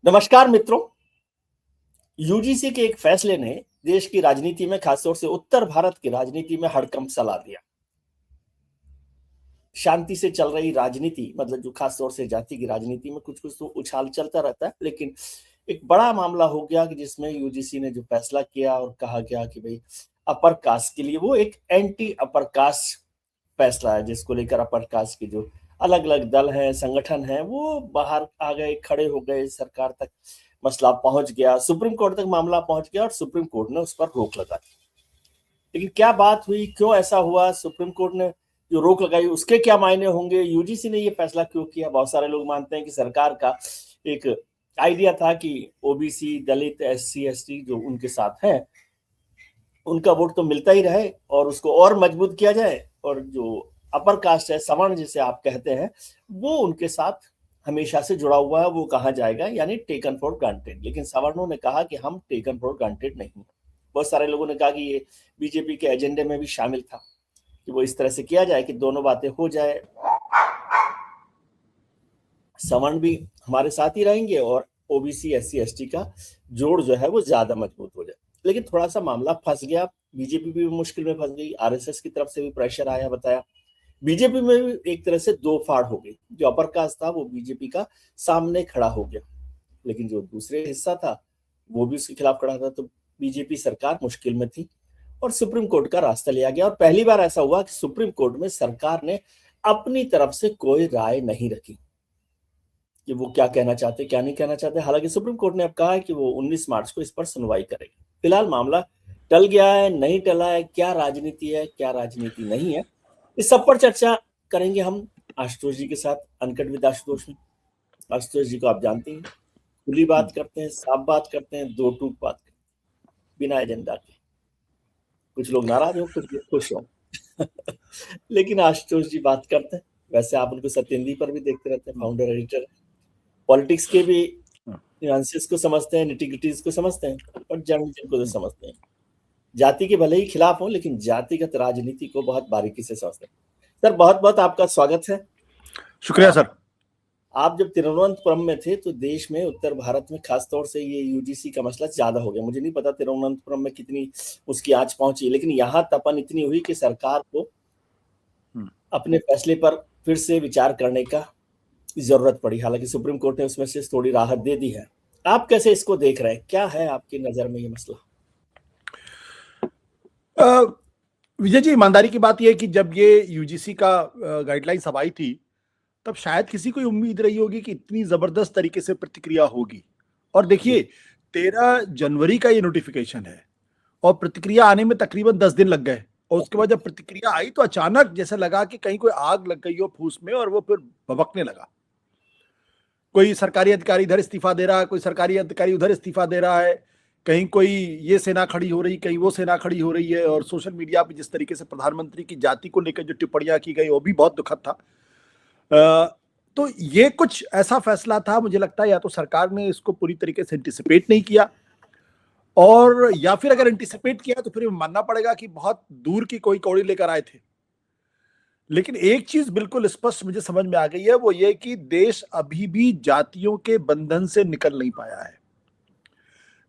नमस्कार मित्रों। यूजीसी के एक फैसले ने देश की राजनीति में, खासतौर से उत्तर भारत की राजनीति में हड़कंप ला दिया। शांति से चल रही राजनीति, मतलब जो खासतौर से जाति की राजनीति में कुछ कुछ तो उछाल चलता रहता है, लेकिन एक बड़ा मामला हो गया कि जिसमें यूजीसी ने जो फैसला किया और कहा गया कि भाई अपर कास्ट के लिए वो एक एंटी अपर कास्ट फैसला है, जिसको लेकर अपर कास्ट के जो अलग अलग दल हैं, संगठन हैं, वो बाहर आ गए, खड़े हो गए। सरकार तक मसला पहुंच गया, सुप्रीम कोर्ट तक मामला पहुंच गया और सुप्रीम कोर्ट ने उस पर रोक लगा दी। लेकिन क्या बात हुई, क्यों ऐसा हुआ, सुप्रीम कोर्ट ने जो रोक लगाई उसके क्या मायने होंगे, यूजीसी ने ये फैसला क्यों किया? बहुत सारे लोग मानते हैं कि सरकार का एक आइडिया था कि ओबीसी, दलित, एससी, एसटी जो उनके साथ हैं उनका वोट तो मिलता ही रहे और उसको और मजबूत किया जाए, और जो अपर कास्ट है, सवर्ण जिसे आप कहते हैं, वो उनके साथ हमेशा से जुड़ा हुआ है, वो कहा जाएगा, यानी टेकन फॉर ग्रांटेड। लेकिन सवर्णों ने कहा कि हम टेकन फॉर ग्रांटेड नहीं। बहुत सारे लोगों ने कहा कि ये बीजेपी के एजेंडे में भी शामिल था कि वो इस तरह से किया जाए कि दोनों बातें हो जाए, सवर्ण भी हमारे साथ ही रहेंगे और ओबीसी, एससी, एसटी का जोड़ जो है वो ज्यादा मजबूत हो जाए। लेकिन थोड़ा सा मामला फंस गया, बीजेपी भी मुश्किल में फंस गई, आरएसएस की तरफ से भी प्रेशर आया, बताया। बीजेपी में भी एक तरह से दो फाड़ हो गई, जो अपर कास्ट था वो बीजेपी का सामने खड़ा हो गया, लेकिन जो दूसरे हिस्सा था वो भी उसके खिलाफ खड़ा था। तो बीजेपी सरकार मुश्किल में थी और सुप्रीम कोर्ट का रास्ता लिया गया। और पहली बार ऐसा हुआ कि सुप्रीम कोर्ट में सरकार ने अपनी तरफ से कोई राय नहीं रखी कि वो क्या कहना चाहते, क्या नहीं कहना चाहते। हालांकि सुप्रीम कोर्ट ने अब कहा है कि वो 19 मार्च को इस पर सुनवाई करेगी। फिलहाल मामला टल गया है, नहीं टला है, क्या राजनीति है, क्या राजनीति नहीं है, इस सब पर चर्चा करेंगे हम आशुतोष जी के साथ, अनकट विद आशुतोष में। आशुतोष जी को आप जानते हैं, खुली बात करते हैं, साफ बात करते हैं, दो टूक बात करते हैं, बिना एजेंडा के। कुछ लोग नाराज हो, कुछ लोग खुश हो लेकिन आशुतोष जी बात करते हैं। वैसे आप उनको सत्येंद्री पर भी देखते रहते हैं, फाउंडर एडिटर, पॉलिटिक्स के भी न्यूएंसेस को समझते हैं, निटिग्रिटीज को समझते हैं और जर्नलिज्म को तो समझते हैं। जाति के भले ही खिलाफ हो, लेकिन जातिगत राजनीति को बहुत बारीकी से समझते हैं। सर, बहुत बहुत आपका स्वागत है। शुक्रिया सर। आप जब तिरुवनंतपुरम में थे तो देश में, उत्तर भारत में खासतौर से ये यूजीसी का मसला ज्यादा हो गया। मुझे नहीं पता तिरुवनंतपुरम में कितनी उसकी आंच पहुंची, लेकिन यहाँ तपन इतनी हुई कि सरकार को अपने फैसले पर फिर से विचार करने का जरूरत पड़ी। हालांकि सुप्रीम कोर्ट ने उसमें से थोड़ी राहत दे दी है। आप कैसे इसको देख रहे हैं, क्या है आपकी नजर में ये मसला? विजय जी, ईमानदारी की बात यह है कि जब ये यूजीसी का गाइडलाइंस अब आई थी, तब शायद किसी को उम्मीद रही होगी कि इतनी जबरदस्त तरीके से प्रतिक्रिया होगी। और देखिए, 13 जनवरी का ये नोटिफिकेशन है और प्रतिक्रिया आने में तकरीबन 10 दिन लग गए। और उसके बाद जब प्रतिक्रिया आई तो अचानक जैसे लगा कि कहीं कोई आग लग गई हो फूस में, और वो फिर भभकने लगा। कोई सरकारी अधिकारी इधर इस्तीफा दे रहा है, कोई सरकारी अधिकारी उधर इस्तीफा दे रहा है, कहीं कोई ये सेना खड़ी हो रही, कहीं वो सेना खड़ी हो रही है। और सोशल मीडिया पे जिस तरीके से प्रधानमंत्री की जाति को लेकर जो टिप्पणियां की गई वो भी बहुत दुखद था। तो ये कुछ ऐसा फैसला था, मुझे लगता है या तो सरकार ने इसको पूरी तरीके से एंटिसिपेट नहीं किया, और या फिर अगर एंटिसिपेट किया तो फिर मानना पड़ेगा कि बहुत दूर की कोई कौड़ी लेकर आए थे। लेकिन एक चीज बिल्कुल स्पष्ट मुझे समझ में आ गई है, वो ये कि देश अभी भी जातियों के बंधन से निकल नहीं पाया है।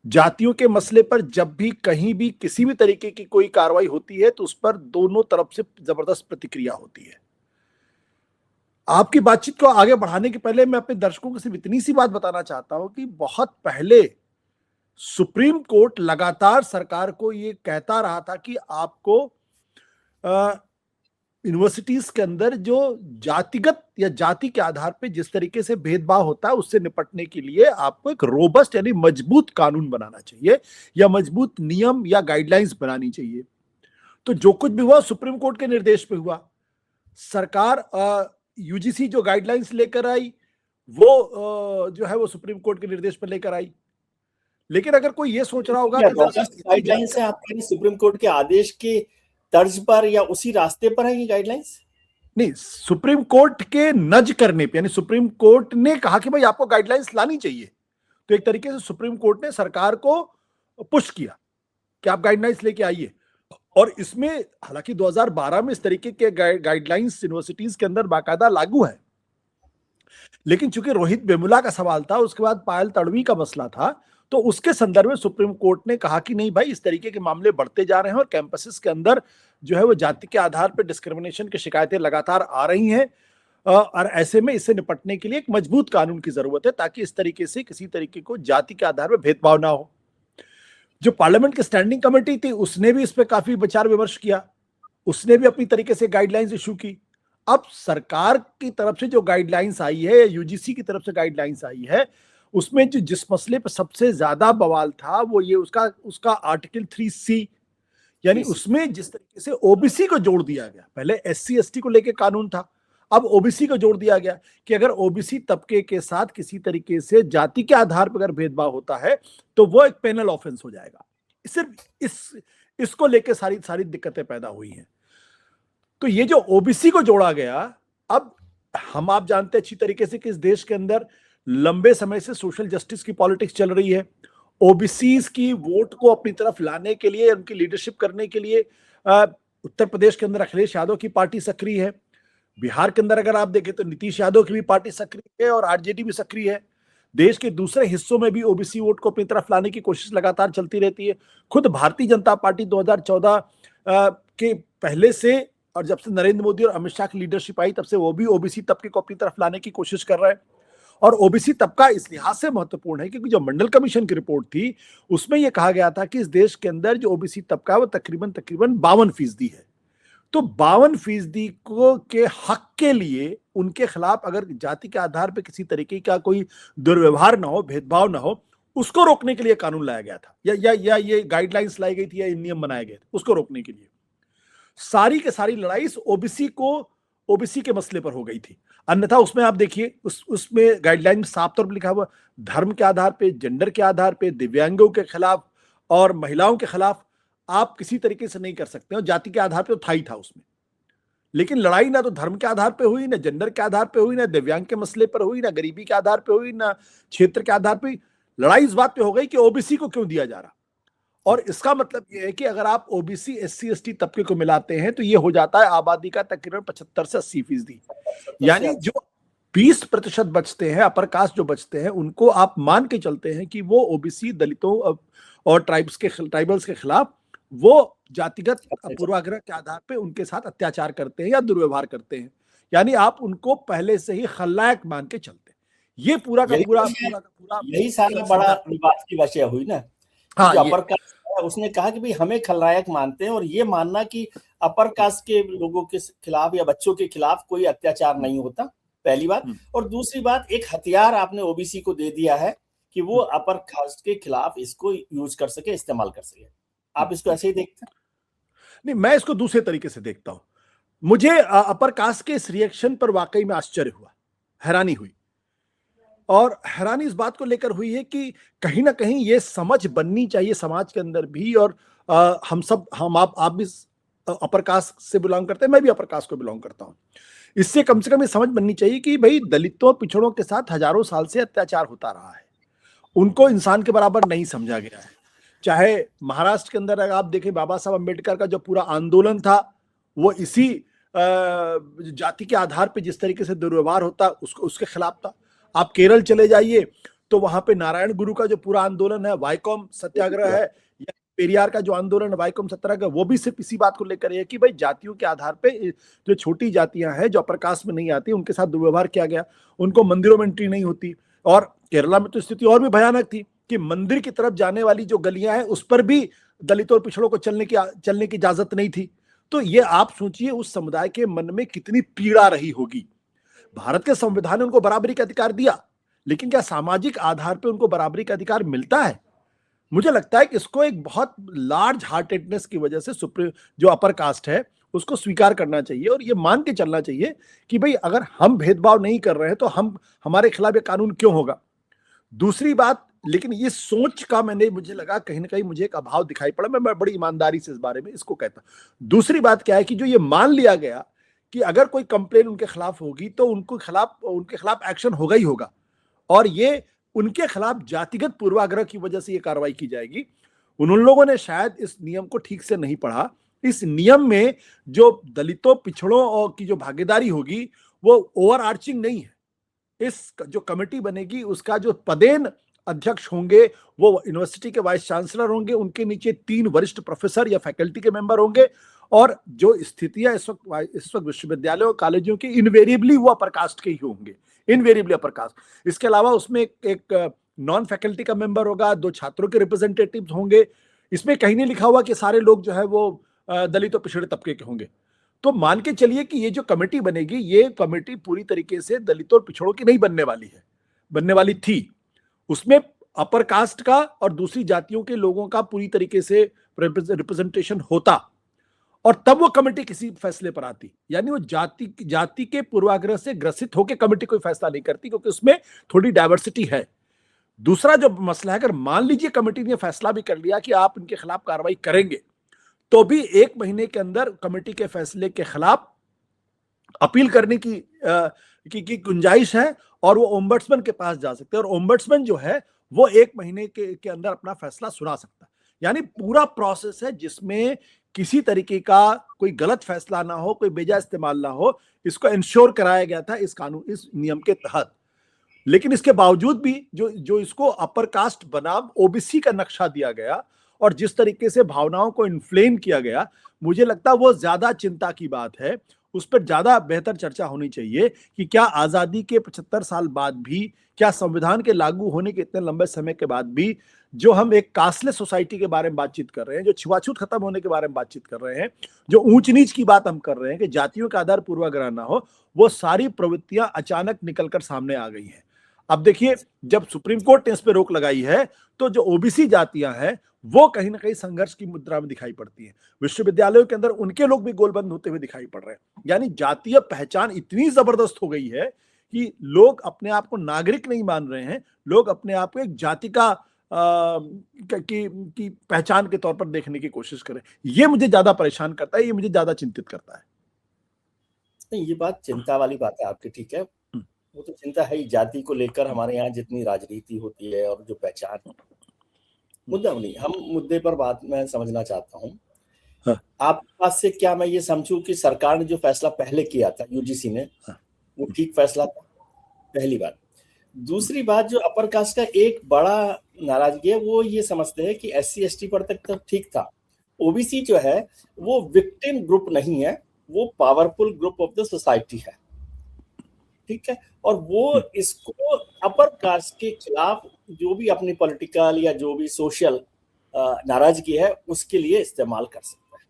जातियों के मसले पर जब भी कहीं भी किसी भी तरीके की कोई कार्रवाई होती है तो उस पर दोनों तरफ से जबरदस्त प्रतिक्रिया होती है। आपकी बातचीत को आगे बढ़ाने के पहले मैं अपने दर्शकों को सिर्फ इतनी सी बात बताना चाहता हूं कि बहुत पहले सुप्रीम कोर्ट लगातार सरकार को ये कहता रहा था कि आपको यूनिवर्सिटीज के अंदर जो जातिगत या जाति के आधार पे जिस तरीके से भेदभाव होता है उससे निपटने के लिए आपको एक रोबस्ट यानी मजबूत कानून बनाना चाहिए, या मजबूत नियम या गाइडलाइंस बनानी चाहिए। तो जो कुछ भी हुआ सुप्रीम कोर्ट के निर्देश पे हुआ। सरकार यूजीसी जो गाइडलाइंस लेकर आई वो जो है वो सुप्रीम कोर्ट के निर्देश पर लेकर आई। लेकिन अगर कोई ये सोच रहा होगा कि गाइडलाइंस है आपके सुप्रीम कोर्ट के आदेश के तर्ज पर या उसी रास्ते पर है ये गाइडलाइंस? नहीं, सुप्रीम कोर्ट के नज करने पे, यानी सुप्रीम कोर्ट ने कहा कि भाई आपको गाइडलाइंस लानी चाहिए, तो एक तरीके से सुप्रीम कोर्ट ने सरकार को पुश किया कि आप गाइडलाइंस लेके आइए। और इसमें हालांकि 2012 में इस तरीके के गाइडलाइंस यूनिवर्सिटीज के अंदर बाकायदा लागू है, लेकिन चूंकि रोहित वेमुला का सवाल था, उसके बाद पायल तड़वी का मसला था, तो उसके संदर्भ में सुप्रीम कोर्ट ने कहा कि नहीं भाई, इस तरीके के मामले बढ़ते जा रहे हैं और कैंपसेस के अंदर जो है वो जाति के आधार पर डिस्क्रिमिनेशन की शिकायतें लगातार आ रही हैं, और ऐसे में इससे निपटने के लिए एक मजबूत कानून की जरूरत है, ताकि इस तरीके से किसी तरीके को जाति के आधार पर भेदभाव ना हो। जो पार्लियामेंट की स्टैंडिंग कमेटी थी, उसने भी इस पर काफी विचार विमर्श किया, उसने भी अपनी तरीके से गाइडलाइंस इशू की। अब सरकार की तरफ से जो गाइडलाइंस आई है, यूजीसी की तरफ से गाइडलाइंस आई है, उसमें जो जिस मसले पर सबसे ज्यादा बवाल था वो ये उसका उसका आर्टिकल 3C, यानी उसमें जिस तरीके से ओबीसी को जोड़ दिया गया। पहले एससी एसटी को लेकर कानून था, अब ओबीसी को जोड़ दिया गया कि अगर ओबीसी तबके के साथ किसी तरीके से जाति के आधार पर अगर भेदभाव होता है तो वो एक पेनल ऑफेंस हो जाएगा। सिर्फ इसको लेकर सारी सारी दिक्कतें पैदा हुई हैं। तो ये जो ओबीसी को जोड़ा गया, अब आप जानते हैं अच्छी तरीके से कि इस देश के अंदर लंबे समय से सोशल जस्टिस की पॉलिटिक्स चल रही है। ओबीसीज की वोट को अपनी तरफ लाने के लिए, उनकी लीडरशिप करने के लिए उत्तर प्रदेश के अंदर अखिलेश यादव की पार्टी सक्रिय है। बिहार के अंदर अगर आप देखें तो नीतीश यादव की भी पार्टी सक्रिय है और आरजेडी भी सक्रिय है। देश के दूसरे हिस्सों में भी ओबीसी वोट को अपनी तरफ लाने की कोशिश लगातार चलती रहती है। खुद भारतीय जनता पार्टी 2014 के पहले से, और जब से नरेंद्र मोदी और अमित शाह की लीडरशिप आई, तब से वो भी ओबीसी तबके को अपनी तरफ लाने की कोशिश कर रहा है। और ओबीसी तबका इस लिहाज से महत्वपूर्ण है क्योंकि जो मंडल कमीशन की रिपोर्ट थी उसमें यह कहा गया था कि इस देश के अंदर जो ओबीसी तबका है वो तकरीबन 52% है। तो 52% को के हक के लिए उनके खिलाफ अगर जाति के आधार पर किसी तरीके का कोई दुर्व्यवहार ना हो, भेदभाव ना हो, उसको रोकने के लिए कानून लाया गया था, या ये गाइडलाइंस लाई गई थी, या नियम बनाए गए थे उसको रोकने के लिए। सारी के सारी लड़ाई ओबीसी के मसले पर हो गई थी। अन्यथा उसमें आप देखिए, उसमें गाइडलाइन में साफ तौर पर लिखा हुआ धर्म के आधार पे, जेंडर के आधार पे, दिव्यांगों के खिलाफ और महिलाओं के खिलाफ आप किसी तरीके से नहीं कर सकते। और जाति के आधार पे तो था ही था उसमें। लेकिन लड़ाई ना तो धर्म के आधार पे हुई, ना जेंडर के आधार पे हुई, ना दिव्यांग के मसले पर हुई, ना गरीबी के आधार पे हुई, ना क्षेत्र के आधार पे। लड़ाई इस बात पे हो गई कि ओबीसी को क्यों दिया जा रहा। और इसका मतलब यह है कि अगर आप ओबीसी एससी एसटी तबके को मिलाते हैं तो ये हो जाता है आबादी का तकरीबन 75 से 80%। यानी जो 20% बचते हैं, अपर कास्ट जो बचते हैं, उनको आप मान के चलते हैं कि वो ओबीसी, दलितों और ट्राइबल्स के खिलाफ वो जातिगत पूर्वाग्रह के आधार पे उनके साथ अत्याचार करते हैं या दुर्व्यवहार करते हैं। यानी आप उनको पहले से ही खलनायक मान के चलते हैं। ये पूरा का पूरा यही सारा बड़ा विवाद की वजह हुई ना। हाँ, अपर कास्ट उसने कहा कि भाई हमें खलनायक मानते हैं, और ये मानना कि अपर कास्ट के लोगों के खिलाफ या बच्चों के खिलाफ कोई अत्याचार नहीं होता, पहली बात। और दूसरी बात, एक हथियार आपने ओबीसी को दे दिया है कि वो अपर कास्ट के खिलाफ इसको यूज कर सके, इस्तेमाल कर सके। आप इसको ऐसे ही देखते हैं? नहीं, मैं इसको दूसरे तरीके से देखता हूं। मुझे अपर कास्ट के इस रिएक्शन पर वाकई में आश्चर्य हुआ, हैरानी हुई। और हैरानी इस बात को लेकर हुई है कि कहीं ना कहीं ये समझ बननी चाहिए समाज के अंदर भी। और आप भी अपर कास्ट से बिलोंग करते हैं, मैं भी अपर कास्ट को बिलोंग करता हूं। इससे कम से कम ये समझ बननी चाहिए कि भाई दलितों पिछड़ों के साथ हजारों साल से अत्याचार होता रहा है, उनको इंसान के बराबर नहीं समझा गया है। चाहे महाराष्ट्र के अंदर अगर आप देखें, बाबा साहब अम्बेडकर का जो पूरा आंदोलन था वो इसी जाति के आधार पर जिस तरीके से दुर्व्यवहार होता उसके खिलाफ था। आप केरल चले जाइए तो वहां पे नारायण गुरु का जो पूरा आंदोलन है, वाइकॉम सत्याग्रह है, या पेरियार का जो आंदोलन है वाइकॉम सत्याग्रह, वो भी सिर्फ इसी बात को लेकर है कि भाई जातियों के आधार पे जो छोटी जातियां हैं जो अपर कास्ट में नहीं आती, उनके साथ दुर्व्यवहार किया गया, उनको मंदिरों में एंट्री नहीं होती। और केरला में तो स्थिति और भी भयानक थी कि मंदिर की तरफ जाने वाली जो गलियां हैं उस पर भी दलितों और पिछड़ों को चलने की इजाजत नहीं थी। तो ये आप सोचिए उस समुदाय के मन में कितनी पीड़ा रही होगी। भारत के संविधान ने उनको बराबरी का अधिकार दिया, लेकिन क्या सामाजिक आधार पर उनको बराबरी का अधिकार मिलता है? मुझे लगता है कि इसको एक बहुत लार्ज हार्टेडनेस की वजह से जो अपर कास्ट है उसको स्वीकार करना चाहिए और ये मान के चलना चाहिए कि भाई अगर हम भेदभाव नहीं कर रहे हैं तो हमारे खिलाफ ये कानून क्यों होगा। दूसरी बात, लेकिन ये सोच का मुझे लगा कहीं ना कहीं मुझे एक अभाव दिखाई पड़ा। मैं बड़ी ईमानदारी से इस बारे में इसको कहता। दूसरी बात क्या है कि जो ये मान लिया गया कि अगर कोई कंप्लेन उनके खिलाफ होगी तो उनके खिलाफ एक्शन होगा ही होगा, और ये उनके खिलाफ जातिगत पूर्वाग्रह की वजह से ये कार्रवाई की जाएगी। उन लोगों ने शायद इस नियम को ठीक से नहीं पढ़ा। इस नियम में जो दलितों पिछड़ों और की जो भागीदारी होगी वो ओवर आर्चिंग नहीं है, इस जो कमेटी बनेगी उसका जो पदेन अध्यक्ष होंगे वो यूनिवर्सिटी के वाइस चांसलर होंगे, उनके नीचे 3 वरिष्ठ प्रोफेसर या फैकल्टी के मेंबर होंगे, और जो स्थितियां इस वक्त विश्वविद्यालयों और कॉलेजों की इनवेरिएबली वो अपर कास्ट के ही होंगे, इनवेरिएबली अपर कास्ट। इसके अलावा उसमें एक नॉन फैकल्टी का मेंबर होगा, 2 छात्रों के रिप्रेजेंटेटिव्स होंगे। इसमें कहीं नहीं लिखा हुआ कि सारे लोग जो है वो दलित और पिछड़े तबके के होंगे। तो मान के चलिए कि ये जो कमेटी बनेगी, ये कमेटी पूरी तरीके से दलितों और पिछड़ों की नहीं बनने वाली है, बनने वाली थी। उसमें अपर कास्ट का और दूसरी जातियों के लोगों का पूरी तरीके से रिप्रेजेंटेशन होता, और तब वो कमेटी किसी फैसले पर आती। यानी वो जाति के पूर्वाग्रह से ग्रसित होकर कमेटी कोई फैसला नहीं करती, क्योंकि उसमें थोड़ी डाइवर्सिटी है। दूसरा जो मसला है, अगर मान लीजिए कमेटी ने फैसला भी कर लिया कि आप इनके खिलाफ कार्रवाई करेंगे, तो भी 1 महीने के अंदर कमेटी के फैसले के खिलाफ अपील करने की गुंजाइश है, और वो ओम्बड्समैन के पास जा सकते हैं, और ओम्बड्समैन जो है वो 1 महीने के अंदर अपना फैसला सुना सकता है। यानी पूरा प्रोसेस है जिसमें किसी तरीके का कोई गलत फैसला ना हो, कोई बेजा इस्तेमाल ना हो, इसको इंश्योर कराया गया था इस नियम के तहत। लेकिन इसके बावजूद भी जो इसको अपर कास्ट बनाम ओबीसी का नक्शा दिया गया और जिस तरीके से भावनाओं को इन्फ्लेम किया गया, मुझे लगता है वो ज्यादा चिंता की बात है। उस पर ज्यादा बेहतर चर्चा होनी चाहिए कि क्या आजादी के 75 साल बाद भी, क्या संविधान के लागू होने के इतने लंबे समय के बाद भी, जो हम एक कास्टलेस सोसाइटी के बारे में बातचीत कर रहे हैं, जो छुआछूत खत्म होने के बारे में बातचीत कर रहे हैं, जो ऊंच नीच की बात हम कर रहे हैं कि जातियों के आधार पूर्वाग्रह ना हो, वो सारी प्रवृत्तियां अचानक निकलकर सामने आ गई हैं। अब देखिए, जब सुप्रीम कोर्ट ने इस पर रोक लगाई है, तो जो ओबीसी जातियां हैं वो कहीं ना कहीं संघर्ष की मुद्रा में दिखाई पड़ती हैं। विश्वविद्यालयों के अंदर उनके लोग भी गोलबंद होते हुए दिखाई पड़ रहे हैं। यानी जातीय पहचान इतनी जबरदस्त हो गई है कि लोग अपने आप को नागरिक नहीं मान रहे हैं, लोग अपने आप को एक जाति की पहचान के तौर पर देखने की कोशिश करें। ये मुझे ज्यादा परेशान करता है, ये मुझे ज्यादा चिंतित करता है। नहीं, ये बात चिंता वाली बात है आपकी, ठीक है, वो तो चिंता है ही। जाति को लेकर हमारे यहाँ जितनी राजनीति होती है और जो पहचान, मुद्दा नहीं, हम मुद्दे पर बात मैं समझना चाहता हूँ। हाँ। आपके पास से क्या मैं ये समझूं कि सरकार ने जो फैसला पहले किया था यूजीसी ने, वो ठीक फैसला था? पहली बात। दूसरी बात, जो अपर कास्ट का एक बड़ा नाराजगी है, वो ये समझते हैं कि SC ST पर तक तो ठीक था, ओबीसी जो है वो विक्टिम ग्रुप नहीं है, वो powerful group of the society है, ठीक है, और वो इसको अपर कास्ट के खिलाफ जो भी अपनी पॉलिटिकल या जो भी सोशल नाराजगी है उसके लिए इस्तेमाल कर सकता है।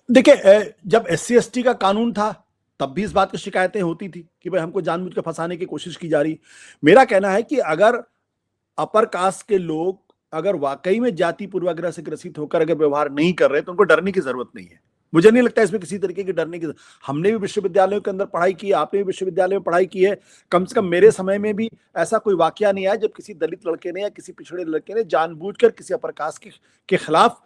देखिए, जब SC ST का कानून था तब भी इस बात की शिकायतें होती थी कि भाई हमको जानबूझ कर फंसाने की कोशिश की जा रही। मेरा कहना है कि अगर अपर कास्ट के लोग अगर वाकई में जाति पूर्वाग्रह से ग्रसित होकर अगर व्यवहार नहीं कर रहे तो उनको डरने की जरूरत नहीं है। मुझे नहीं लगता इसमें किसी तरीके की डरने की। हमने भी विश्वविद्यालयों के अंदर पढ़ाई की, आपने भी विश्वविद्यालय में पढ़ाई की है। कम से कम मेरे समय में भी ऐसा कोई वाकया नहीं आया जब किसी दलित लड़के ने या किसी पिछड़े लड़के ने जानबूझकर किसी अपर कास्ट के खिलाफ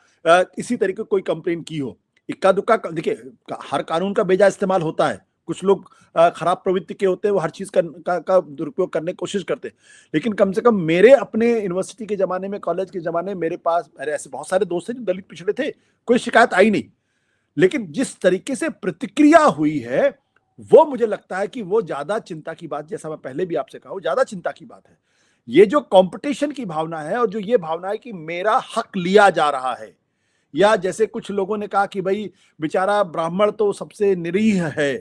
इसी तरीके कोई कंप्लेन की हो। इक्का दुक्का, देखिए, हर कानून का बेजा इस्तेमाल होता है। कुछ लोग खराब प्रवृत्ति के होते हैं, वो हर चीज का दुरुपयोग करने की कोशिश करते हैं। लेकिन कम से कम मेरे अपने यूनिवर्सिटी के जमाने में, कॉलेज के जमाने में मेरे पास ऐसे बहुत सारे दोस्त हैं जो दलित पिछड़े थे, कोई शिकायत आई नहीं। लेकिन जिस तरीके से प्रतिक्रिया हुई है वो मुझे लगता है कि वो ज्यादा चिंता की बात, जैसा मैं पहले भी आपसे कहा, ज्यादा चिंता की बात है। ये जो कंपटीशन की भावना है और जो ये भावना है कि मेरा हक लिया जा रहा है, या जैसे कुछ लोगों ने कहा कि भाई बेचारा ब्राह्मण तो सबसे निरीह है,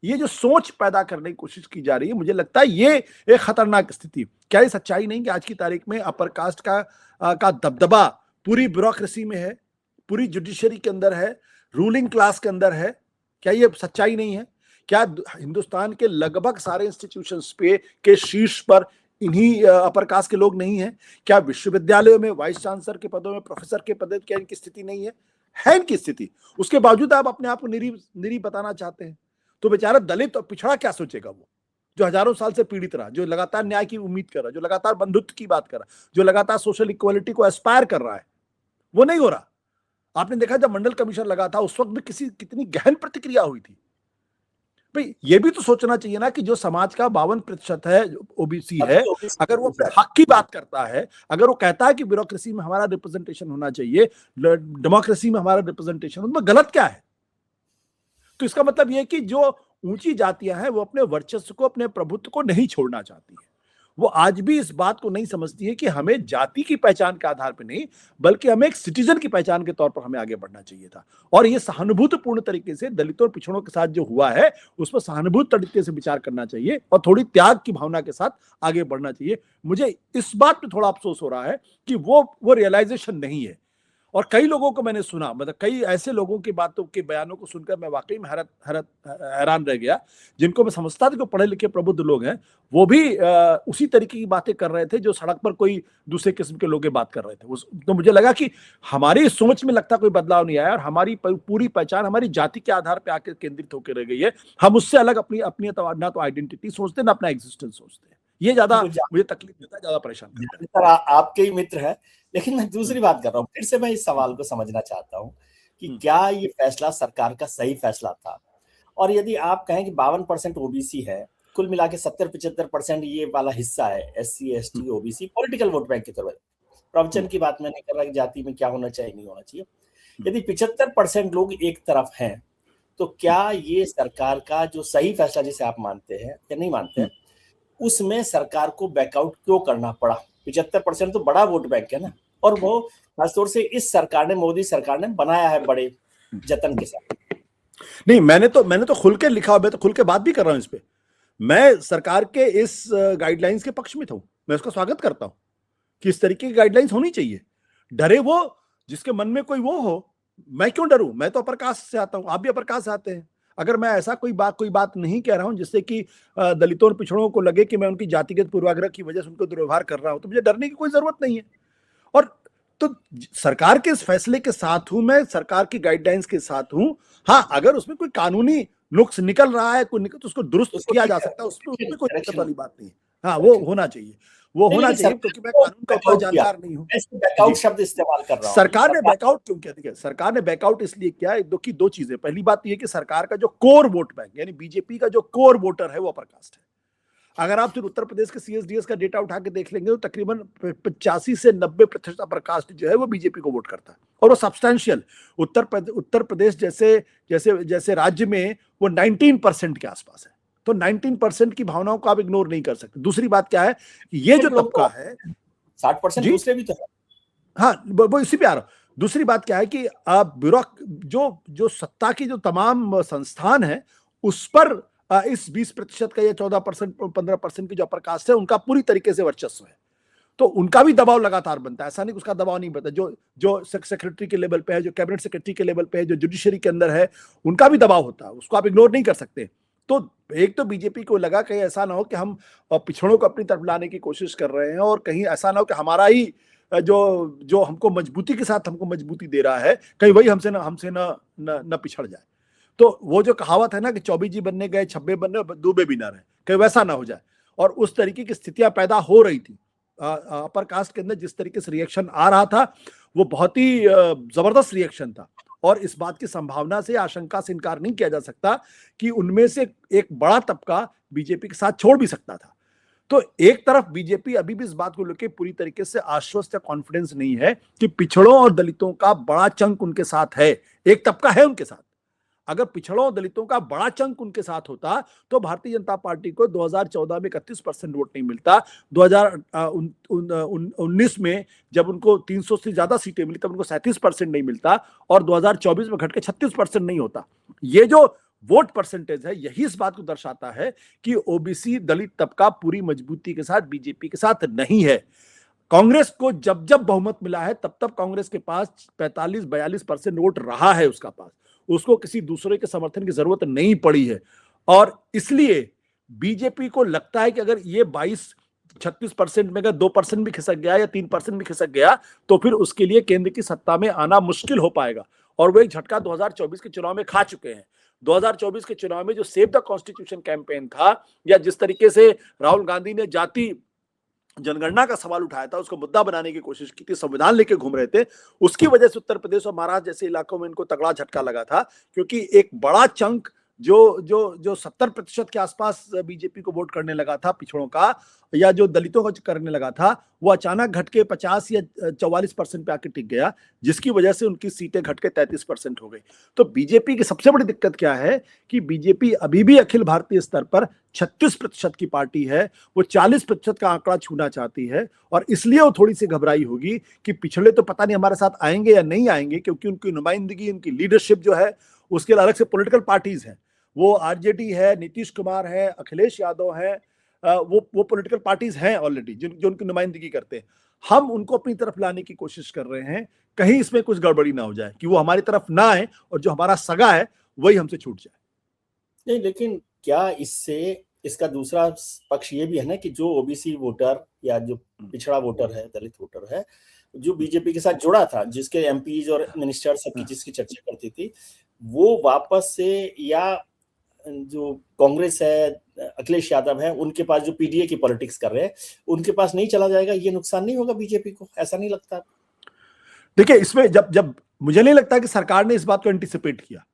ये जो सोच पैदा करने की कोशिश की जा रही है, मुझे लगता है ये एक खतरनाक स्थिति। क्या ये सच्चाई नहीं कि आज की तारीख में अपर कास्ट का दबदबा पूरी ब्यूरोक्रेसी में है, पूरी जुडिशरी के अंदर है, रूलिंग क्लास के अंदर है? क्या ये सच्चाई नहीं है? क्या हिंदुस्तान के लगभग सारे इंस्टीट्यूशंस पे के शीर्ष पर इन्हीं अपर कास्ट के लोग नहीं हैं? क्या विश्वविद्यालयों में वाइस चांसलर के पदों में, प्रोफेसर के पद, क्या इनकी स्थिति नहीं है? है इनकी स्थिति। उसके बावजूद आप अपने आप को निरीह बताना चाहते हैं। तो बेचारा दलित और पिछड़ा क्या सोचेगा? वो जो हजारों साल से पीड़ित रहा, जो लगातार न्याय की उम्मीद कर रहा, जो लगातार बंधुत्व की बात कर रहा, जो लगातार सोशल इक्वालिटी को एस्पायर कर रहा है, वो नहीं हो रहा। आपने देखा जब मंडल कमीशन लगा था उस वक्त भी कितनी गहन प्रतिक्रिया हुई थी। भाई ये भी तो सोचना चाहिए ना कि जो समाज का 52% है ओबीसी है, अगर वो अपने हक की बात करता है, अगर वो कहता है कि ब्यूरोक्रेसी में हमारा रिप्रेजेंटेशन होना चाहिए, डेमोक्रेसी में हमारा रिप्रेजेंटेशन, उसमें गलत क्या है? तो इसका मतलब यह कि जो ऊंची जातियां हैं वो अपने वर्चस्व को, अपने प्रभुत्व को नहीं छोड़ना चाहती है। वो आज भी इस बात को नहीं समझती है कि हमें जाति की पहचान के आधार पर नहीं, बल्कि हमें एक सिटीजन की पहचान के तौर पर हमें आगे बढ़ना चाहिए था। और ये सहानुभूतिपूर्ण तरीके से दलितों और पिछड़ों के साथ जो हुआ है उस पर सहानुभूत तरीके से विचार करना चाहिए और थोड़ी त्याग की भावना के साथ आगे बढ़ना चाहिए। मुझे इस बात पे थोड़ा अफसोस हो रहा है कि वो रियलाइजेशन नहीं है। और कई लोगों को मैंने सुना, मतलब कई ऐसे लोगों की बातों के बयानों को सुनकर मैं वाकई में हैरान रह गया, जिनको मैं समझता था कि पढ़े लिखे प्रबुद्ध लोग हैं, वो भी उसी तरीके की बातें कर रहे थे जो सड़क पर कोई दूसरे किस्म के लोग बात कर रहे थे। तो मुझे लगा कि हमारी सोच में लगता कोई बदलाव नहीं आया और हमारी पूरी पहचान हमारी जाति के आधार पर आकर केंद्रित होकर रह गई है। हम उससे अलग अपनी ना तो आइडेंटिटी सोचते ना अपना एग्जिस्टेंस सोचते हैं। ये ज्यादा मुझे तकलीफ देता है, ज्यादा परेशान करता है। आपके ही मित्र है, लेकिन मैं दूसरी बात कर रहा हूँ। फिर से मैं इस सवाल को समझना चाहता हूँ कि क्या ये फैसला सरकार का सही फैसला था? और यदि आप कहें कि 52% ओबीसी है, कुल मिला के 70-75% ये वाला हिस्सा है, SC ST OBC political vote bank की तरफ। प्रवचन की बात मैं नहीं कर रहा कि जाति में क्या होना चाहिए नहीं होना चाहिए। यदि 75% लोग एक तरफ हैं, तो क्या ये सरकार का जो सही फैसला जिसे आप मानते हैं या नहीं मानते हैं, उसमें सरकार को बैकआउट क्यों करना पड़ा? 75% तो बड़ा वोट बैंक है ना, और वो खासतौर से इस सरकार ने, मोदी सरकार ने बनाया है बड़े जतन के साथ। नहीं, मैंने तो खुल के लिखा, मैं तो खुल के बात भी कर रहा हूं इस पे। मैं सरकार के इस गाइडलाइंस के पक्ष में था, मैं उसका स्वागत करता हूं कि इस तरीके की गाइडलाइंस होनी चाहिए। डरे वो जिसके मन में कोई वो हो, मैं क्यों डरूं? मैं तो अपर कास्ट से आता हूं, आप भी अपर कास्ट से आते हैं। अगर मैं ऐसा कोई बात नहीं कह रहा हूं जिससे कि दलितों और पिछड़ों को लगे कि मैं उनकी जातिगत पूर्वाग्रह की वजह से उनको दुर्व्यवहार कर रहा हूं, तो मुझे डरने की कोई जरूरत नहीं है। और तो सरकार के इस फैसले के साथ हूं मैं, सरकार की गाइडलाइंस के साथ हूं। हाँ, अगर उसमें कोई कानूनी नुक्स निकल रहा है, तो उसको दुरुस्त किया जा सकता है, उसमें कोई दिक्कत वाली बात नहीं है। हाँ, वो होना चाहिए, क्योंकि मैं कानून का उतना जानकार नहीं हूं। बैकआउट शब्द इस्तेमाल कर रहा हूं। सरकार ने बैकआउट क्यों किया? देखिए, सरकार ने बैकआउट इसलिए किया, दो चीजें। पहली बात यह कि सरकार का जो कोर वोट बैंक, यानी बीजेपी का जो कोर वोटर है, वो अपर कास्ट है। अगर आप फिर उत्तर प्रदेश के CSDS का डेटा उठा के देख लेंगे तो तकरीबन 85 से 90% अपर कास्ट जो है वो बीजेपी को वोट करता है, और वो सब्सटैंशियल। उत्तर प्रदेश जैसे राज्य में वो 19% के आसपास है। तो 19% की भावनाओं को आप इग्नोर नहीं कर सकते। दूसरी बात क्या है, ये जो तबका है 60% दूसरे भी तो है। हाँ, वो इसी पे आ रहा हूं। दूसरी बात क्या है कि जो सत्ता की जो तमाम संस्थान है, उस पर इस 20% का या 14% 15% की जो अपर कास्ट है, उनका पूरी तरीके से वर्चस्व है। तो उनका भी दबाव लगातार बनता है, ऐसा नहीं उसका दबाव नहीं बनता। जो सेक्रेटरी के लेवल पे है, जो कैबिनेट सेक्रेटरी के लेवल पे है, जो जुडिशरी के अंदर है, उनका भी दबाव होता है, उसको आप इग्नोर नहीं कर सकते। तो एक तो बीजेपी को लगा कहीं ऐसा ना हो कि हम पिछड़ों को अपनी तरफ लाने की कोशिश कर रहे हैं, और कहीं ऐसा ना हो कि हमारा ही जो हमको मजबूती के साथ हमको मजबूती दे रहा है, कहीं वही हमसे ना पिछड़ जाए। तो वो जो कहावत है ना कि 24 जी बनने गए 26 बनने, डूबे भी ना रहे, कहीं वैसा ना हो जाए। और उस तरीके की स्थितियां पैदा हो रही थी अपर कास्ट के अंदर। जिस तरीके से रिएक्शन आ रहा था, वो बहुत ही जबरदस्त रिएक्शन था, और इस बात की संभावना से, आशंका से इनकार नहीं किया जा सकता कि उनमें से एक बड़ा तबका बीजेपी के साथ छोड़ भी सकता था। तो एक तरफ बीजेपी अभी भी इस बात को लेकर पूरी तरीके से आश्वस्त या कॉन्फिडेंस नहीं है कि पिछड़ों और दलितों का बड़ा चंक उनके साथ है, एक तबका है उनके साथ। अगर पिछड़ों और दलितों का बड़ा चंक उनके साथ होता तो भारतीय जनता पार्टी को 2014 में 31% वोट नहीं मिलता, 2019 में जब उनको 300 से ज्यादा सीटें मिली तब उनको 37% नहीं मिलता, और 2024 में घट के 36% नहीं होता। ये जो वोट परसेंटेज है, यही इस बात को दर्शाता है कि ओबीसी दलित तबका पूरी मजबूती के साथ बीजेपी के साथ नहीं है। कांग्रेस को जब जब बहुमत मिला है तब तब कांग्रेस के पास 45-42% वोट रहा है उसका पास, उसको किसी दूसरे के समर्थन की जरूरत नहीं पड़ी है। और इसलिए बीजेपी को लगता है कि अगर ये 36% में अगर 2% भी खिसक गया या 3% भी खिसक गया तो फिर उसके लिए केंद्र की सत्ता में आना मुश्किल हो पाएगा। और वो एक झटका 2024 के चुनाव में खा चुके हैं। 2024 के चुनाव में जो सेव द कॉन्स्टिट्यूशन कैंपेन था, या जिस तरीके से राहुल गांधी ने जाति जनगणना का सवाल उठाया था, उसको मुद्दा बनाने की कोशिश की थी, संविधान लेके घूम रहे थे, उसकी वजह से उत्तर प्रदेश और महाराष्ट्र जैसे इलाकों में इनको तगड़ा झटका लगा था, क्योंकि एक बड़ा चंक जो जो जो 70% के आसपास बीजेपी को वोट करने लगा था पिछड़ों का, या जो दलितों का करने लगा था, वो अचानक घट के 50 या 44% पे आके टिक गया, जिसकी वजह से उनकी सीटें घट के 33% हो गई। तो बीजेपी की सबसे बड़ी दिक्कत क्या है कि बीजेपी अभी भी अखिल भारतीय स्तर पर 36% की पार्टी है, वो 40% का आंकड़ा छूना चाहती है, और इसलिए वो थोड़ी सी घबराई होगी कि पिछड़े तो पता नहीं हमारे साथ आएंगे या नहीं आएंगे, क्योंकि उनकी नुमाइंदगी, उनकी लीडरशिप जो है, उसके अलग से पॉलिटिकल पार्टीज हैं, वो आरजेडी है, नीतीश कुमार है, अखिलेश यादव है, वो पॉलिटिकल पार्टीज हैं ऑलरेडी जो उनकी नुमाइंदगी करते हैं। हम उनको अपनी तरफ लाने की कोशिश कर रहे हैं, कहीं इसमें कुछ गड़बड़ी ना हो जाए कि वो हमारी तरफ ना आए और जो हमारा सगा है वही हमसे छूट जाए। नहीं, लेकिन क्या इससे इसका दूसरा पक्ष ये भी है ना कि जो ओबीसी वोटर या जो पिछड़ा वोटर है, दलित वोटर है, जो बीजेपी के साथ जुड़ा था, जिसके एमपीज और मिनिस्टर सबकी जिसकी चर्चा करती थी, वो वापस से, या जो कांग्रेस है, अखिलेश यादव है, उनके पास जो पीडीए की पॉलिटिक्स कर रहे हैं, उनके पास नहीं चला जाएगा, ये नुकसान नहीं होगा बीजेपी को? ऐसा नहीं लगता? देखिए, इसमें जब जब मुझे नहीं लगता कि सरकार ने इस बात को एंटिसिपेट किया,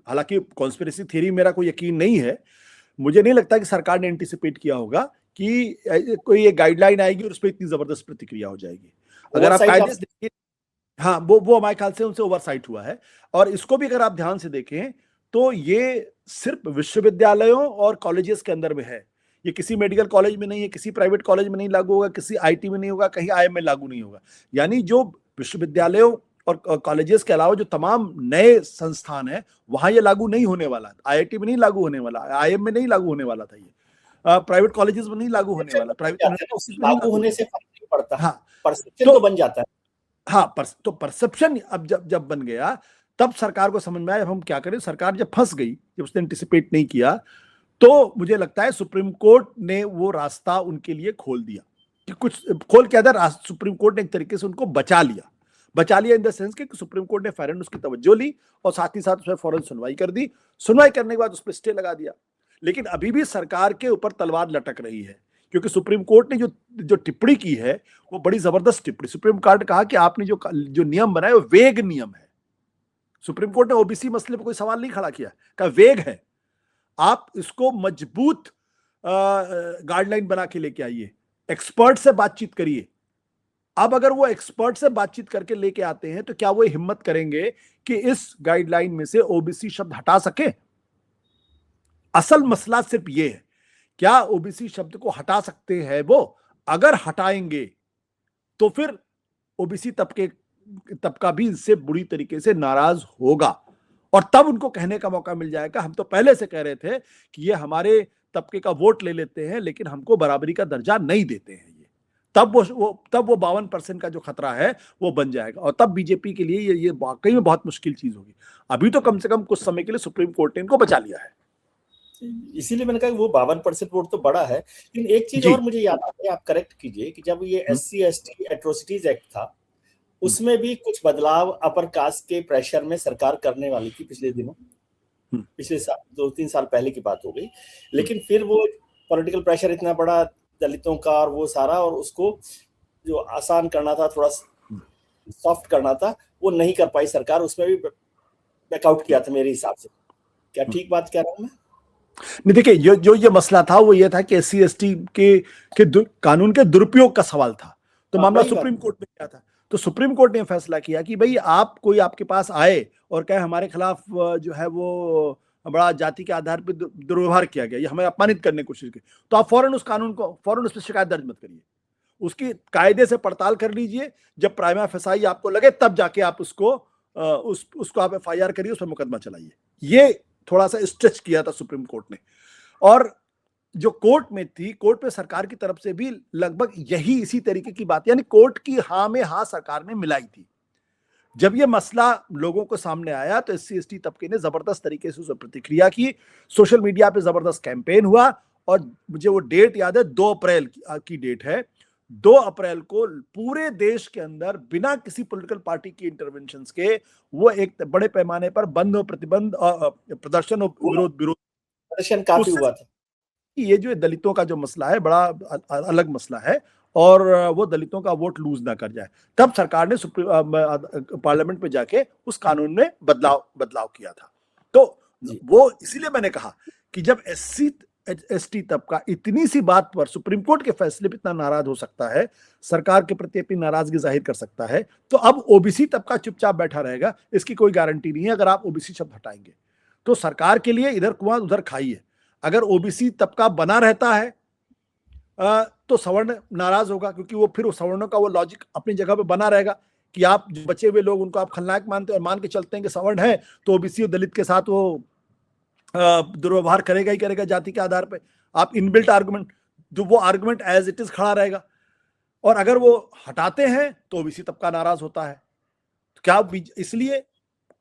हालांकि कॉन्स्पिरेसी थ्योरी मेरा कोई यकीन नहीं है, मुझे नहीं लगता कि सरकार ने एंटिसिपेट किया होगा कि कोई एक गाइडलाइन आएगी और उस पर इतनी जबरदस्त प्रतिक्रिया हो जाएगी। अगर आप कायदे से देखिए, हाँ, वो हमारे ख्याल से उनसे ओवरसाइट हुआ है। और इसको भी अगर आप ध्यान से देखें तो ये सिर्फ विश्वविद्यालयों और कॉलेजेस के अंदर में है, ये किसी मेडिकल कॉलेज में नहीं है, किसी प्राइवेट कॉलेज में नहीं लागू होगा, किसी आईटी में नहीं होगा, कहीं आईएम में लागू नहीं होगा। यानी जो विश्वविद्यालयों और कॉलेजेस के अलावा जो तमाम नए संस्थान है, वहां ये लागू नहीं होने वाला। आईआईटी में नहीं लागू होने वाला, आईएम में नहीं लागू होने वाला था, ये प्राइवेट कॉलेजेस में नहीं लागू होने वाला, प्राइवेट लागू होने से फर्क नहीं पड़ता। हाँ, परसेप्शन तो बन जाता है। हाँ, तो परसेप्शन अब जब बन गया, तब सरकार को समझ में आया अब हम क्या करें। सरकार जब फंस गई, जब उसने एंटिसिपेट नहीं किया, तो मुझे लगता है सुप्रीम कोर्ट ने वो रास्ता उनके लिए खोल दिया, कि कुछ खोल के अंदर सुप्रीम कोर्ट ने एक तरीके से उनको बचा लिया इन द सेंस कि सुप्रीम कोर्ट ने फौरन उसकी तवज्जो ली और साथ ही साथ उसमें फौरन सुनवाई कर दी। सुनवाई करने के बाद उस पर स्टे लगा दिया। लेकिन अभी भी सरकार के ऊपर तलवार लटक रही है, क्योंकि सुप्रीम कोर्ट ने जो टिप्पणी की है वो बड़ी जबरदस्त टिप्पणी। सुप्रीम कोर्ट ने कहा कि आपने जो नियम बनाए वो वेग नियम है। सुप्रीम कोर्ट ने ओबीसी मसले पर कोई सवाल नहीं खड़ा किया, कहा वेग है, आप इसको मजबूत गाइडलाइन बना के लेके आइए, एक्सपर्ट से बातचीत करिए। अब अगर वो एक्सपर्ट से बातचीत करके लेके आते हैं तो क्या वो हिम्मत करेंगे कि इस गाइडलाइन में से ओबीसी शब्द हटा सके? असल मसला सिर्फ ये है, क्या ओबीसी शब्द को हटा सकते हैं वो? अगर हटाएंगे तो फिर ओबीसी तबका भी इससे बुरी तरीके से नाराज होगा, और तब उनको कहने का मौका मिल जाएगा हम तो पहले से कह रहे थे कि ये हमारे तबके का वोट ले लेते हैं लेकिन हमको बराबरी का दर्जा नहीं देते हैं। ये तब वो 52% का जो खतरा है वो बन जाएगा, और तब बीजेपी के लिए ये वाकई में बहुत मुश्किल चीज होगी। अभी तो कम से कम कुछ समय के लिए सुप्रीम कोर्ट ने इनको बचा लिया है। इसीलिए मैंने कहा वो 52% वोट तो बड़ा है। लेकिन एक चीज और मुझे याद आता है, आप करेक्ट कीजिए, कि जब ये SC/ST एट्रोसिटीज एक्ट था, उसमें भी कुछ बदलाव अपर कास्ट के प्रेशर में सरकार करने वाली थी पिछले दिनों, पिछले साल, 2-3 साल पहले की बात हो गई। लेकिन फिर वो पॉलिटिकल प्रेशर इतना बड़ा दलितों का और वो सारा, और उसको जो आसान करना था, थोड़ा सॉफ्ट करना था, वो नहीं कर पाई सरकार, उसमें भी बैकआउट किया था मेरे हिसाब से। क्या ठीक बात कह रहा हूं मैं? नहीं, देखिए, जो ये मसला था वो ये था कि SC/ST के कानून के दुरुपयोग का सवाल था, तो मामला सुप्रीम कोर्ट में गया था। तो सुप्रीम कोर्ट ने फैसला किया कि भाई कोई आपके पास आए और कहे हमारे खिलाफ जो है वो बड़ा जाति के आधार पर दुर्व्यवहार किया गया, ये हमें अपमानित करने की कोशिश की, तो आप फौरन उस कानून को उस पर शिकायत दर्ज मत करिए, उसकी कायदे से पड़ताल कर लीजिए। जब प्राइमा फेसाई आपको लगे तब जाके आप उसको आप FIR करिए, उस पर मुकदमा चलाइए। ये थोड़ा सा स्ट्रेच किया था सुप्रीम कोर्ट ने, और जो कोर्ट में थी, कोर्ट पे सरकार की तरफ से भी लगभग यही इसी तरीके की बात, यानी कोर्ट की हाँ में हाँ सरकार ने मिलाई थी। जब ये मसला लोगों को सामने आया तो SC/ST तबके ने जबरदस्त तरीके से उस पर प्रतिक्रिया की, सोशल मीडिया पे जबरदस्त कैंपेन हुआ, और मुझे वो डेट याद है, 2 अप्रैल की डेट है, 2 अप्रैल को पूरे देश के अंदर बिना किसी पॉलिटिकल पार्टी की इंटरवेंशन के वो एक बड़े पैमाने पर बंद और प्रतिबंध प्रदर्शन और विरोध प्रदर्शन काफी हुआ था। ये जो दलितों का जो मसला है बड़ा अलग मसला है, और वो दलितों का वोट लूज ना कर जाए, तब सरकार ने पार्लियामेंट में जाके उस कानून में बदलाव किया था। तो जी। वो इसीलिए मैंने कहा कि जब एससी एसटी तबका इतनी सी बात पर सुप्रीम कोर्ट के फैसले पे इतना नाराज हो सकता है, सरकार के प्रति अपनी नाराजगी जाहिर कर सकता है, तो अब ओबीसी तबका चुपचाप बैठा रहेगा, इसकी कोई गारंटी नहीं है। अगर आप ओबीसी शब्द हटाएंगे तो सरकार के लिए इधर कुआं उधर खाई है। अगर ओबीसी तबका बना रहता है तो सवर्ण नाराज होगा, क्योंकि वो फिर सवर्णों का वो लॉजिक अपनी जगह पे बना रहेगा कि आप जो बचे हुए लोग उनको आप खलनायक मानते और मान के चलते हैं कि सवर्ण है तो ओबीसी और दलित के साथ वो दुर्व्यवहार करेगा ही करेगा जाति के आधार पे। आप इनबिल्ट आर्गुमेंट, जो वो आर्गुमेंट एज इट इज खड़ा रहेगा। और अगर वो हटाते हैं तो ओबीसी तबका नाराज होता है। तो क्या इसलिए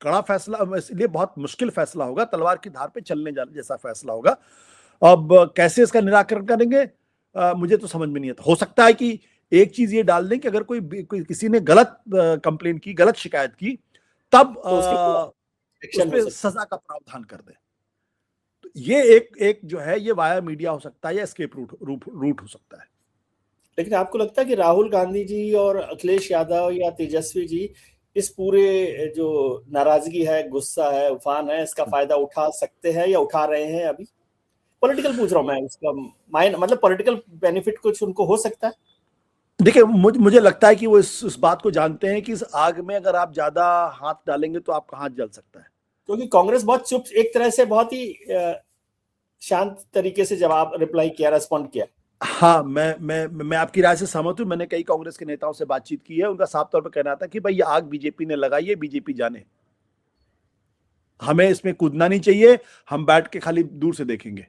कड़ा फैसला, इसलिए बहुत मुश्किल फैसला होगा, तलवार की धार पे चलने जैसा फैसला होगा। अब कैसे इसका निराकरण करेंगे मुझे तो समझ में नहीं आता। हो सकता है कि एक चीज ये डाल दें कि अगर कोई किसी ने गलत कंप्लेंट की, गलत शिकायत की, तब तो उसके उस पे सजा का प्रावधान कर दें। तो ये एक जो है ये वाया मीडिया हो सकता है या एस्केप रूट हो सकता है। लेकिन आपको लगता है कि राहुल गांधी जी और अखिलेश यादव या तेजस्वी जी इस पूरे जो नाराजगी है, गुस्सा है, उफान है, इसका फायदा उठा सकते हैं या उठा रहे हैं? अभी पॉलिटिकल पूछ रहा हूं मैं, इसका माइंड मतलब पॉलिटिकल बेनिफिट कुछ उनको हो सकता है? देखिए मुझे लगता है कि वो इस बात को जानते हैं कि इस आग में अगर आप ज्यादा हाथ डालेंगे तो आपका हाथ जल सकता है। क्योंकि कांग्रेस बहुत चुप, एक तरह से बहुत ही शांत तरीके से जवाब रिप्लाई किया, रेस्पॉन्ड किया। हाँ, मैं आपकी राय से सहमत हूं। मैंने कई कांग्रेस के नेताओं से बातचीत की है, उनका साफ तौर पर कहना था कि भाई ये आग बीजेपी ने लगाई है, बीजेपी जाने, हमें इसमें कूदना नहीं चाहिए, हम बैठ के खाली दूर से देखेंगे,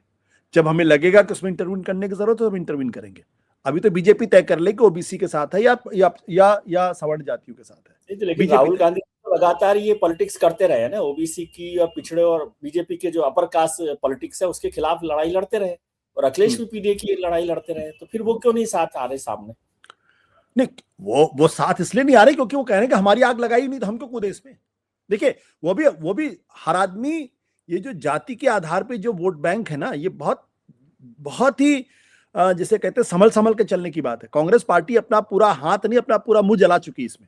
जब हमें लगेगा कि उसमें इंटरवीन करने की जरूरत है तो हम इंटरवीन करेंगे। अभी तो बीजेपी तय कर ले कि ओबीसी के साथ है या सवर्ण जातियों के साथ है। तो लेकिन राहुल गांधी तो लगातार ये पॉलिटिक्स करते रहे ना, ओबीसी की और पिछड़े और बीजेपी के जो अपर कास्ट पॉलिटिक्स है उसके खिलाफ लड़ाई लड़ते रहे, और अखिलेश भी पीडीए की लड़ाई लड़ते रहे, तो फिर वो क्यों नहीं साथ आ रहे सामने? नहीं, वो साथ इसलिए नहीं आ रहे क्योंकि वो कह रहे हैं कि हमारी आग लगाई नहीं तो हम क्यों कूदे इसमें। देखिए वो भी हर आदमी, ये जो जाति के आधार पे जो वोट बैंक है ना, ये बहुत बहुत ही जिसे कहते हैं संभल संभल के चलने की बात है। कांग्रेस पार्टी अपना पूरा हाथ नहीं, अपना पूरा मुंह जला चुकी है इसमें।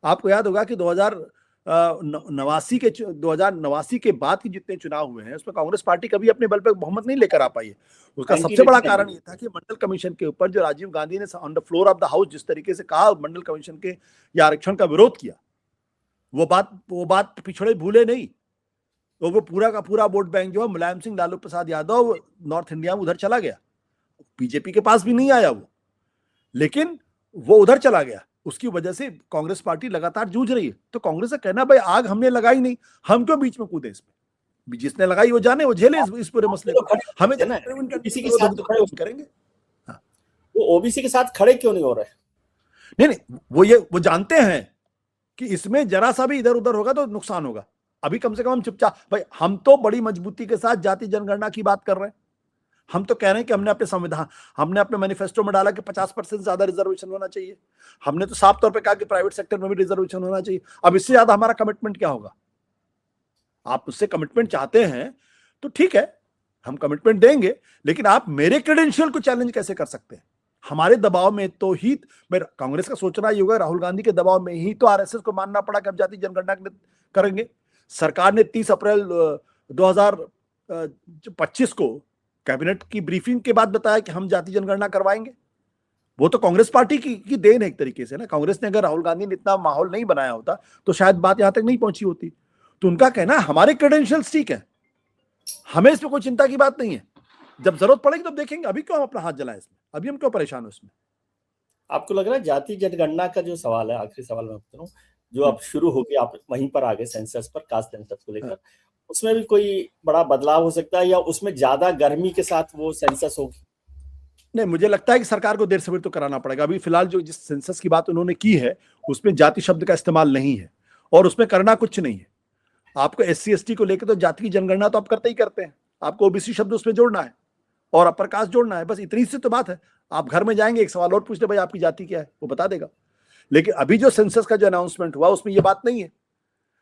आपको याद होगा कि 2089 के बाद के जितने चुनाव हुए हैं उसमें कांग्रेस पार्टी कभी अपने बल पे बहुमत नहीं लेकर आ पाई है। उसका सबसे बड़ा कारण ये था कि मंडल कमीशन के ऊपर जो राजीव गांधी ने on the floor of the house जिस तरीके से कहा, मंडल कमीशन के या आरक्षण का विरोध किया, वो बात पिछड़े भूले नहीं। तो वो पूरा का पूरा वोट बैंक जो है मुलायम सिंह, लालू प्रसाद यादव, नॉर्थ इंडिया में उधर चला गया, बीजेपी के पास भी नहीं आया वो, लेकिन वो उधर चला गया। उसकी वजह से कांग्रेस पार्टी लगातार जूझ रही है। तो कांग्रेस का कहना भाई आग हमने लगाई नहीं, हम क्यों बीच में कूदे इसमें, जिसने लगाई वो जाने, वो झेले इस पूरे मसले को। हमें ओबीसी के साथ करेंगे। वो ओबीसी के साथ खड़े क्यों नहीं हो रहे? नहीं, वो जानते हैं कि इसमें जरा सा भी इधर उधर होगा तो नुकसान होगा। अभी कम से कम हम चुपचाप, भाई हम तो बड़ी मजबूती के साथ जाति जनगणना की बात कर रहे हैं। हम तो कह रहे हैं कि हमने अपने मैनिफेस्टो में डाला कि 50% ज्यादा रिजर्वेशन होना चाहिए। हमने तो साफ तौर पे कहा कि प्राइवेट सेक्टर में भी रिजर्वेशन होना चाहिए। अब इससे ज्यादा हमारा कमिटमेंट क्या होगा? आप उससे कमिटमेंट चाहते हैं तो ठीक है, हम कमिटमेंट देंगे, लेकिन आप मेरे क्रेडेंशियल को चैलेंज कैसे कर सकते हैं? हमारे दबाव में तो ही कांग्रेस का सोचना ये होगा, राहुल गांधी के दबाव में ही तो आरएसएस को मानना पड़ा कि हम जाति जनगणना करेंगे। सरकार ने 30 अप्रैल 2025 को कैबिनेट की ब्रीफिंग के बाद बताया कि हम जाति जनगणना करवाएंगे। वो तो कांग्रेस पार्टी की देन है एक तरीके से ना। कांग्रेस ने अगर राहुल गांधी ने इतना माहौल नहीं बनाया होता तो शायद बात यहां तक नहीं पहुंची होती। तो उनका कहना हमारे क्रेडेंशियल्स ठीक है, हमें इसमें कोई चिंता की बात नहीं है, जब जरूरत पड़ेगी तो देखेंगे, अभी क्यों हम अपना हाथ जलाएं इसमें, अभी हम क्यों परेशान हो इसमें। आपको लग रहा है जाति जनगणना का जो सवाल है, आखिरी सवाल मैं पूछ रहा हूँ, जो अब शुरू हो गया, आप वहीं पर आ गए सेंसस पर, कास्ट सेंसस को लेकर, उसमें भी कोई बड़ा बदलाव हो सकता है या उसमें ज्यादा गर्मी के साथ वो सेंसस होगी? नहीं, मुझे लगता है कि सरकार को देर सवेर तो कराना पड़ेगा। अभी फिलहाल जो जिस सेंसस की बात उन्होंने की है उसमें जाति शब्द का इस्तेमाल नहीं है और उसमें करना कुछ नहीं है। आपको SC ST को लेकर तो जाति की जनगणना तो आप करते ही करते हैं, आपको ओबीसी शब्द उसमें जोड़ना है और अपर कास्ट जोड़ना है, बस इतनी सी तो बात है। आप घर में जाएंगे, एक सवाल और पूछ ले, भाई आपकी जाति क्या है, वो बता देगा। लेकिन अभी जो सेंसस का जो अनाउंसमेंट हुआ उसमें ये बात नहीं है।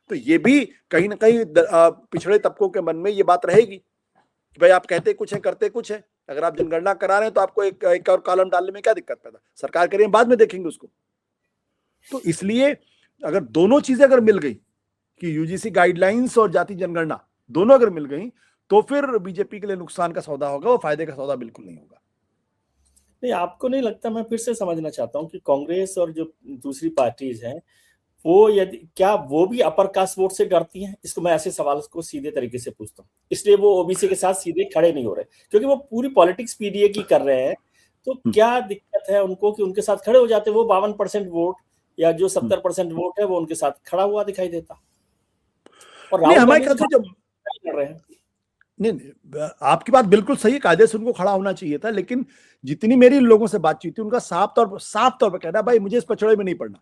तो ये भी कहीं ना कहीं पिछड़े तबकों के मन में ये बात रहेगी कि भाई आप कहते कुछ है करते कुछ है। अगर आप जनगणना करा रहे हैं तो आपको एक और कॉलम डालने में क्या दिक्कत पैदा, सरकार करें बाद में देखेंगे उसको। तो इसलिए अगर दोनों चीजें अगर मिल गई कि यूजीसी गाइडलाइंस और जाति जनगणना, दोनों अगर मिल गई तो फिर बीजेपी के लिए नुकसान का सौदा होगा, वो फायदे का सौदा बिल्कुल नहीं होगा। नहीं, आपको नहीं लगता, मैं फिर से समझना चाहता हूँ कि कांग्रेस और जो दूसरी पार्टीज हैं वो यदि क्या वो भी अपर कास्ट वोट से डरती हैं? इसको मैं ऐसे सवाल को सीधे तरीके से पूछता हूँ, इसलिए वो ओबीसी के साथ सीधे खड़े नहीं हो रहे क्योंकि वो पूरी पॉलिटिक्स पीडीए की कर रहे हैं। तो क्या दिक्कत है उनको कि उनके साथ खड़े हो जाते? वो 52% वोट या जो 70% वोट है वो उनके साथ खड़ा हुआ दिखाई देता। और नहीं, राहुल हमारे गांधी ख्याल से जब कर रहे हैं। नहीं, आपकी बात बिल्कुल सही है, कायदे से उनको खड़ा होना चाहिए था, लेकिन जितनी मेरी लोगों से बातचीत थी उनका साफ तौर पर कहना, भाई मुझे इस पचड़े में नहीं पड़ना,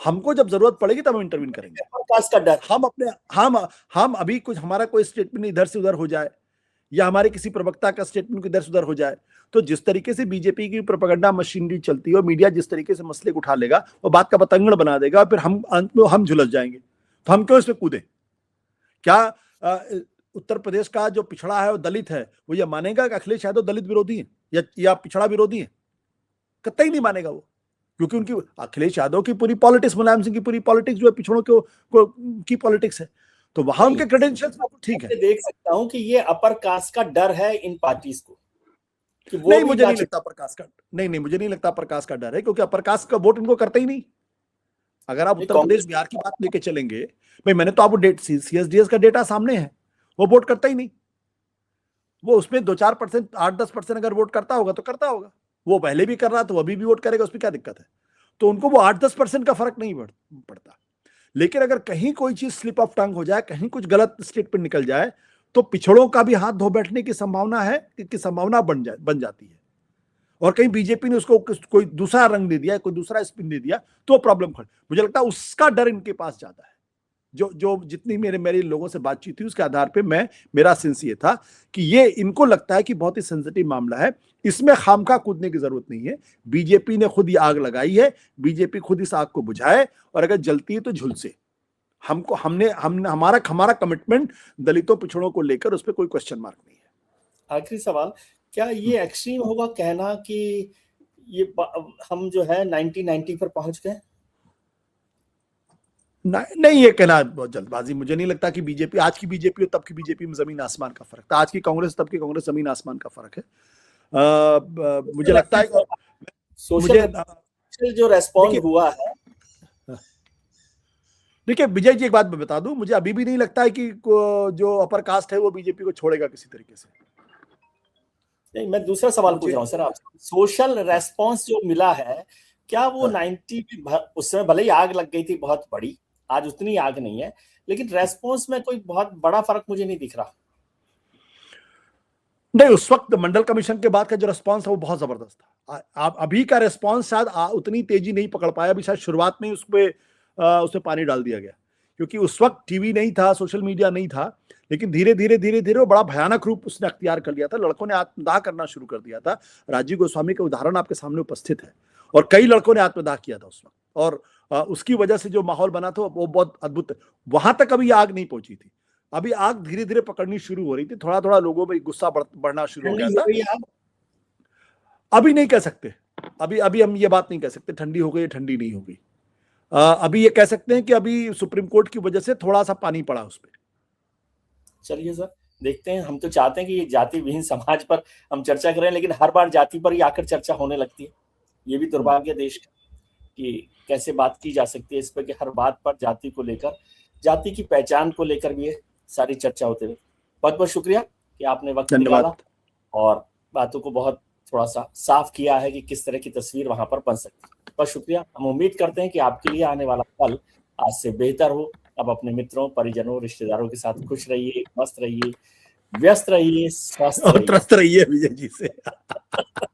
हमको जब जरूरत पड़ेगी तब हम इंटरवीन करेंगे। कास्ट का डर, हम अपने हम अभी कुछ हमारा कोई स्टेटमेंट इधर से उधर हो जाए या हमारे किसी प्रवक्ता का स्टेटमेंट इधर से उधर हो जाए, तो जिस तरीके से बीजेपी की प्रोपेगेंडा मशीनरी चलती है और मीडिया जिस तरीके से मसले को उठा लेगा वो बात का बतंगड़ बना देगा, फिर हम अंत में हम झुलस जाएंगे। तो हम क्यों इसमें कूदें? क्या उत्तर प्रदेश का जो पिछड़ा है वो दलित है, वो ये मानेगा कि अखिलेश यादव दलित विरोधी है या पिछड़ा विरोधी है? कतई नहीं मानेगा वो, क्योंकि उनकी अखिलेश यादव की पूरी पॉलिटिक्स, मुलायम सिंह की पूरी पॉलिटिक्स जो है पिछड़ों की पॉलिटिक्स है, तो वहां उनके क्रेडेंशियल्स ठीक है। देख सकता हूं कि ये अपर कास्ट का डर है इन पार्टीज को कि वो नहीं, मुझे नहीं लगता प्रकाश का, नहीं मुझे नहीं लगता प्रकाश का डर है, क्योंकि अपर कास्ट का वोट इनको करते ही नहीं। अगर आप उत्तर प्रदेश बिहार की बात लेके चलेंगे, भाई मैंने तो आपको सीएसडीएस का डेटा सामने है, वो वोट करता ही नहीं। वो उसमें 2-4%, 8-10% अगर वोट करता होगा तो करता होगा, वो पहले भी कर रहा था, वो अभी भी वोट करेगा, उसमें क्या दिक्कत है? तो उनको वो 8-10% का फर्क नहीं पड़ता। लेकिन अगर कहीं कोई चीज स्लिप ऑफ टंग हो जाए, कहीं कुछ गलत स्टेटमेंट निकल जाए, तो पिछड़ों का भी हाथ धो बैठने की संभावना है, कि संभावना बन जाती है। और कहीं बीजेपी ने उसको कोई दूसरा रंग दे दिया, कोई दूसरा स्पिन दे दिया, तो प्रॉब्लम खड़ी। मुझे लगता है उसका डर इनके पास ज्यादा है। जो जितनी मेरे लोगों से बातचीत थी उसके आधार पे मेरा सेंस ये था कि ये इनको लगता है कि बहुत ही सेंसिटिव मामला है, इसमें खामखा कूदने की जरूरत नहीं है। बीजेपी ने खुद ये आग लगाई है, बीजेपी खुद इस आग को बुझाए, और अगर जलती है तो झुलसे। हमने हमारा कमिटमेंट दलितों पिछड़ों को लेकर उस पर कोई क्वेश्चन मार्क नहीं है। आखिरी सवाल, क्या ये एक्सट्रीम होगा कहना कि ये हम जो है 1990 पर पहुंच गए? नहीं, ये कहना बहुत जल्दबाजी। मुझे नहीं लगता कि बीजेपी, आज की बीजेपी और तब की बीजेपी में जमीन आसमान का फर्क था। आज की कांग्रेस तब की कांग्रेस जमीन आसमान का फर्क है। मुझे लगता है सोशल जो रेस्पॉन्स हुआ है। देखिए विजय जी, एक बात मैं बता दूं, मुझे अभी भी नहीं लगता है कि जो अपर कास्ट है वो बीजेपी को छोड़ेगा किसी तरीके से। नहीं, मैं दूसरा सवाल पूछ रहा हूं सर आपसे। सोशल रेस्पॉन्स जो मिला है, क्या वो 90 उस समय भले ही आग लग गई थी बहुत बड़ी, आज उतनी आग नहीं है, लेकिन रेस्पॉन्स में कोई बहुत बड़ा फर्क मुझे नहीं दिख रहा। नहीं, उस वक्त मंडल कमीशन के बाद का जो रेस्पॉन्स है वो बहुत जबरदस्त था। आप अभी का रेस्पॉन्स शायद उतनी तेजी नहीं पकड़ पाया, अभी शायद शुरुआत में उसमें पानी डाल दिया गया, क्योंकि उस वक्त टीवी नहीं था, सोशल मीडिया नहीं था, लेकिन धीरे धीरे वो बड़ा भयानक रूप उसने अख्तियार कर लिया था। लड़कों ने आत्मदाह करना शुरू कर दिया था। राजीव गोस्वामी का उदाहरण आपके सामने उपस्थित है, और कई लड़कों ने आत्मदाह किया था उस वक्त, और उसकी वजह से जो माहौल बना था वो बहुत अद्भुत। वहां तक अभी आग नहीं पहुंची थी, अभी आग धीरे धीरे पकड़नी शुरू हो रही थी, थोड़ा थोड़ा लोगों में गुस्सा बढ़ना शुरू हो गया था। अभी नहीं कह सकते, अभी हम ये बात नहीं कह सकते ठंडी हो गई ठंडी नहीं हो गई। अभी ये कह सकते हैं कि अभी सुप्रीम कोर्ट की वजह से थोड़ा सा पानी पड़ा उस पर। चलिए सर, देखते हैं। हम तो चाहते हैं कि ये जाति विहीन समाज पर हम चर्चा करें, लेकिन हर बार जाति पर ही आकर चर्चा होने लगती है। ये भी दुर्भाग्य देश का कि कैसे बात की जा सकती है इस पर कि हर बात पर जाति को लेकर, जाति की पहचान को लेकर भी ये सारी चर्चा होते हुए। बहुत बहुत शुक्रिया कि आपने वक्त निकाला और बातों को बहुत थोड़ा सा साफ किया है कि किस तरह की तस्वीर वहां पर बन सकती है। बहुत शुक्रिया। हम उम्मीद करते हैं कि आपके लिए आने वाला कल आज से बेहतर हो। अब अपने मित्रों, परिजनों, रिश्तेदारों के साथ खुश रहिए, मस्त रहिए, व्यस्त रहिए, स्वस्थ रहिए, त्रस्त रहिए विजय जी से।